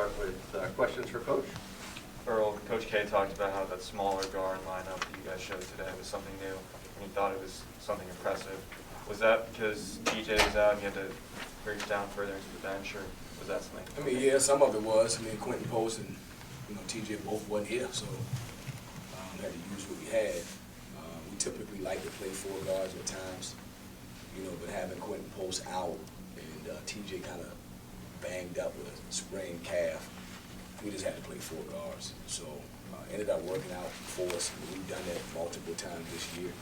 start with questions for Coach. Earl, Coach K talked about how that smaller guard lineup that you guys showed today was something new, and he thought it was something impressive. Was that because TJ was out and you had to reach down further into the bench, or was that something? I mean, yeah, some of it was. I mean, Quentin Post and TJ both wasn't here, so had to use what we had. We typically like to play 4 guards at times, but having Quentin Post out and TJ kind of banged up with a sprained calf, we just had to play 4 guards. So ended up working out for us. We've done that multiple times this year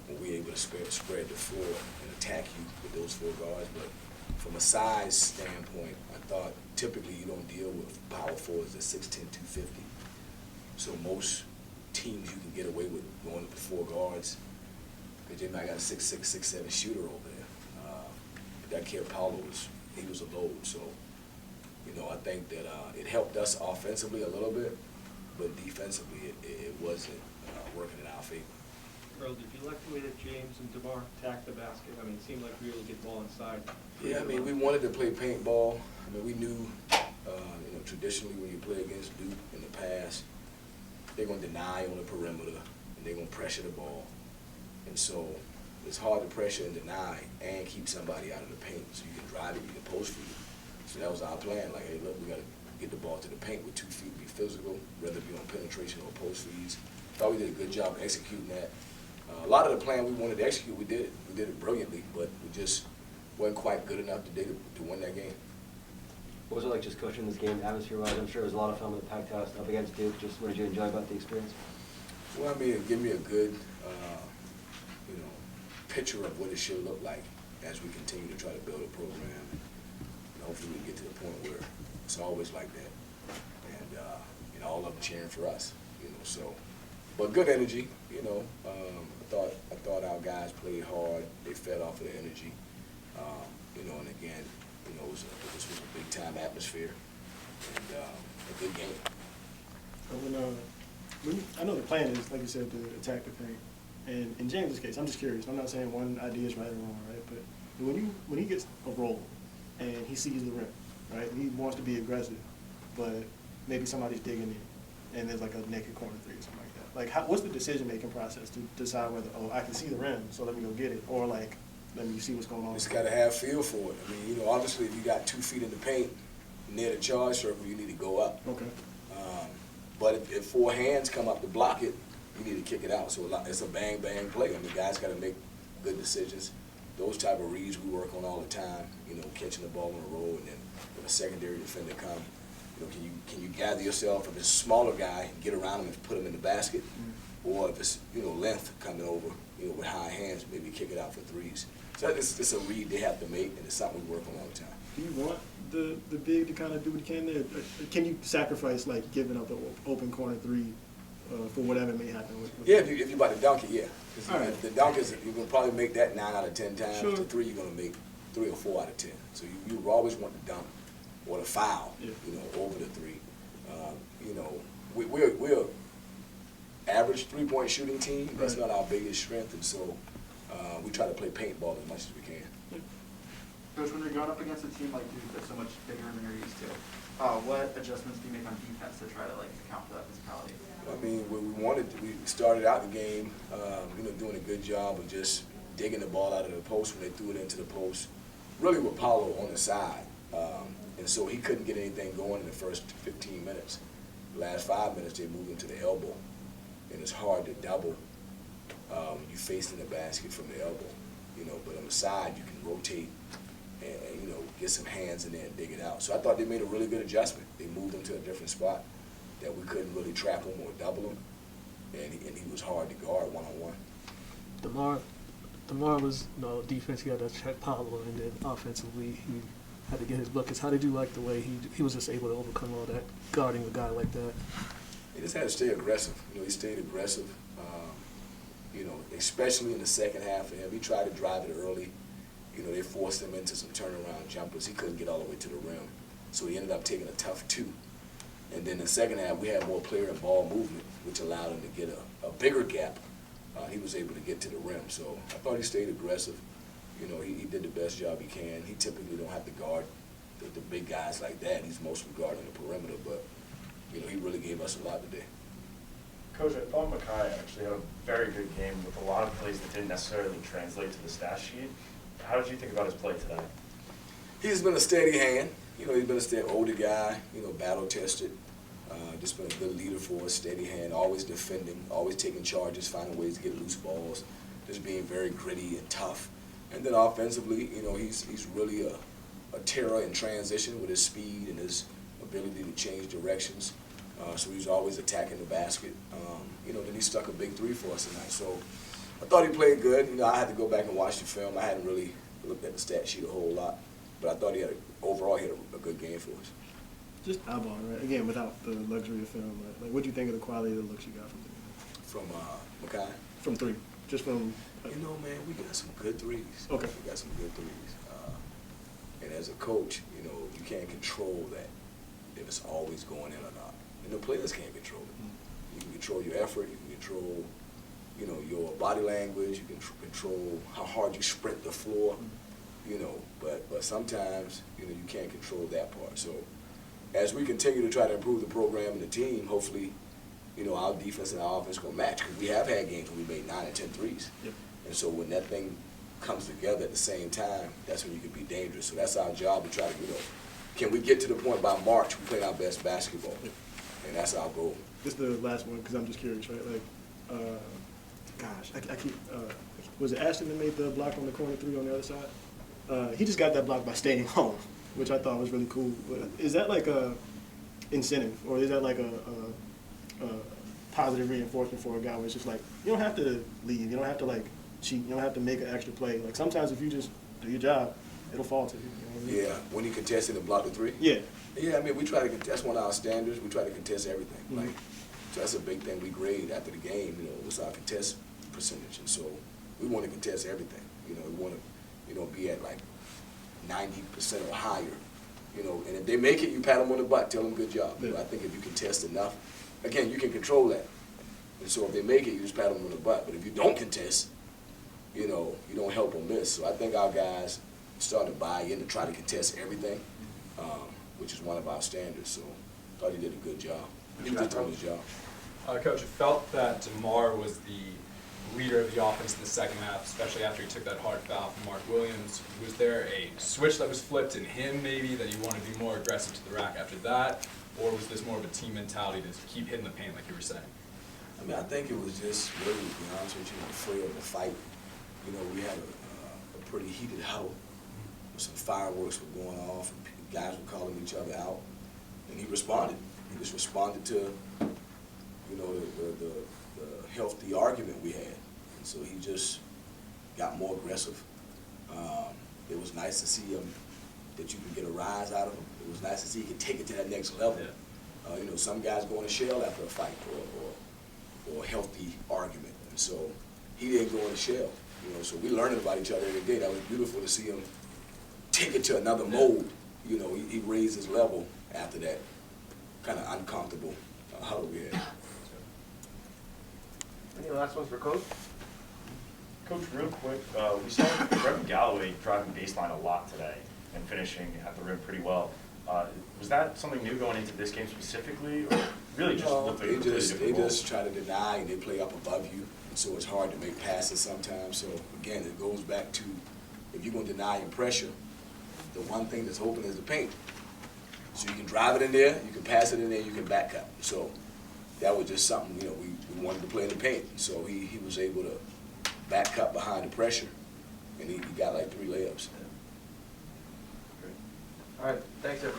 when we're able to spread the floor and attack you with those 4 guards. But from a size standpoint, I thought typically you don't deal with power forwards at 6'10", 250. So most teams you can get away with going up to 4 guards because they might got a 6'6", 6'7" shooter over there. But that kid Paulo he was a load. So I think that it helped us offensively a little bit, but defensively it wasn't working in our favor. Earl, did you like the way that James and DeMar attacked the basket? I mean, it seemed like we were able to get the ball inside. Yeah, I mean, we wanted to play paintball. I mean, we knew, traditionally when you play against Duke in the past, they're going to deny on the perimeter, and they're going to pressure the ball. And so it's hard to pressure and deny and keep somebody out of the paint. So you can drive it, you can post feed. So that was our plan. Like, hey, look, we got to get the ball to the paint with 2 feet, be physical, whether it be on penetration or post feeds. Thought we did a good job of executing that. A lot of the plan we wanted to execute, we did it. We did it brilliantly, but we just wasn't quite good enough today to win that game. What was it like just coaching this game atmosphere-wise? I'm sure it was a lot of fun with the packed house up against Duke. Just what did you enjoy about the experience? Well, I mean, it gave me a good, picture of what it should look like as we continue to try to build a program. And hopefully we get to the point where it's always like that. And all of them cheering for us, so. But good energy, I thought our guys played hard. They fed off of the energy, and again, this was a big time atmosphere and a good game. I know the plan is, like you said, to attack the paint. And in James' case, I'm just curious. I'm not saying one idea is right or wrong, right? But when he gets a roll and he sees the rim, right? He wants to be aggressive, but maybe somebody's digging in, and there's like a naked corner 3 or something like that. Like, what's the decision-making process to decide whether, I can see the rim, so let me go get it, or like, let me see what's going on? Just got to have feel for it. I mean, obviously, if you got 2 feet in the paint near the charge circle, you need to go up. Okay. But if 4 hands come up to block it, you need to kick it out. So it's a bang-bang play. I mean, guys got to make good decisions. Those type of reads we work on all the time, catching the ball on the roll, and then when a secondary defender come, can you gather yourself if it's a smaller guy, get around him and put him in the basket, or if it's, length coming over, with high hands, maybe kick it out for 3s. So it's a read they have to make, and it's something we work on all the time. Do you want the big to kind of do what he can there? Can you sacrifice, like, giving up the open corner 3 for whatever may happen? With yeah, if you're about to dunk it, yeah. All right. The dunk is, you're going to probably make that 9 out of 10 times. Sure. The 3, you're going to make 3 or 4 out of 10. So you always want the dunk or the foul, yeah, over the 3. We're average 3-point shooting team. That's right. not our biggest strength, and so we try to play paintball as much as we can. Yeah. Coach, when you're going up against a team like Duke that's so much bigger than you're used to, what adjustments do you make on defense to try to account for that physicality? I mean, we started out the game, doing a good job of just digging the ball out of the post when they threw it into the post, really with Paulo on the side. And so he couldn't get anything going in the first 15 minutes. The last 5 minutes, they moved him to the elbow. And it's hard to double when you're facing the basket from the elbow. But on the side, you can rotate and get some hands in there and dig it out. So I thought they made a really good adjustment. They moved him to a different spot that we couldn't really trap him or double him. And he was hard to guard one-on-one. DeMar was, defense, he had to check Paulo, and then offensively, he had to get his buckets. How did you like the way he was just able to overcome all that, guarding a guy like that? He just had to stay aggressive. He stayed aggressive, especially in the second half for him. He tried to drive it early. They forced him into some turnaround jumpers. He couldn't get all the way to the rim, so he ended up taking a tough 2. And then in the second half, we had more player and ball movement, which allowed him to get a bigger gap. He was able to get to the rim. So I thought he stayed aggressive. He did the best job he can. He typically don't have to guard the big guys like that. He's mostly guarding the perimeter. gave us a lot today. Coach, I thought Makai actually had a very good game with a lot of plays that didn't necessarily translate to the stat sheet. How did you think about his play today? He's been a steady hand. You know, he's been a steady older guy, you know, battle-tested. Just been a good leader for us, steady hand, always defending, always taking charges, finding ways to get loose balls, just being very gritty and tough. And then offensively, you know, he's really a terror in transition with his speed and his ability to change directions. So he's always attacking the basket. You know, then he stuck a big three for us tonight. So I thought he played good. You know, I had to go back and watch the film. I hadn't really looked at the stat sheet a whole lot, but I thought overall he had a good game for us. Just eyeballing, right? Again, without the luxury of film, right? Like, what do you think of the quality of the looks you got from him? From Makai? From three, just from. You know, man, we got some good threes. Okay. We got some good threes. And as a coach, you know, you can't control that, if it's always going in or not. And the players can't control it. You can control your effort, you can control, you know, your body language, you can control how hard you sprint the floor, you know, but sometimes, you know, you can't control that part. So as we continue to try to improve the program and the team, hopefully, you know, our defense and our offense will match, because we have had games where we made 9 and 10 threes. Yep. And so when that thing comes together at the same time, that's when you can be dangerous. So that's our job, to try to, you know, can we get to the point by March we play our best basketball? Yep. And that's our goal. This is the last one, because I'm just curious, right? Like, gosh, I keep, was it Ashton that made the block on the corner three on the other side? He just got that block by staying home, which I thought was really cool. But is that like a incentive, or is that like a positive reinforcement for a guy where it's just like, you don't have to leave, you don't have to like cheat, you don't have to make an extra play. Like sometimes if you just do your job, it'll fall to you. You know what I mean? Yeah, when he contested and blocked the three? Yeah. Yeah, I mean, we try to contest, that's one of our standards. We try to contest everything. Mhm. Like, so that's a big thing we grade after the game, you know, what's our contest percentage. And so we want to contest everything. You know, we want to, you know, be at like 90% or higher. You know, and if they make it, you pat them on the butt, tell them good job. You know, I think if you contest enough, again, you can control that. And so if they make it, you just pat them on the butt. But if you don't contest, you know, you don't help them miss. So I think our guys starting to buy in to try to contest everything, which is one of our standards. So I thought he did a good job. He was just doing his job. Coach, it felt that DeMar was the leader of the offense in the second half, especially after he took that hard foul from Mark Williams. Was there a switch that was flipped in him, maybe, that you wanted to be more aggressive to the rack after that? Or was this more of a team mentality to keep hitting the paint, like you were saying? I mean, I think it was just really, to be honest with you, afraid of the fight. You know, we had a pretty heated huddle. Some fireworks were going off, and guys were calling each other out. And he responded. He just responded to, you know, the healthy argument we had. And so he just got more aggressive. It was nice to see him, that you could get a rise out of him. It was nice to see he could take it to that next level. Yeah. You know, some guys go in a shell after a fight or a healthy argument. And so he didn't go in a shell. You know, so we learning about each other every day. That was beautiful to see him take it to another mode. You know, he raised his level after that kind of uncomfortable huddle we had. Any last ones for Coach? Coach, real quick, we saw Brevin Galloway driving baseline a lot today and finishing at the rim pretty well. Was that something new going into this game specifically, or really just looked like they just try to deny and they play up above you, and so it's hard to make passes sometimes. So again, it goes back to, if you're going to deny and pressure, the one thing that's open is the paint. So you can drive it in there, you can pass it in there, you can back cut. So that was just something, you know, we wanted to play in the paint. So he was able to back cut behind the pressure, and he got like 3 layups. All right, thanks everyone.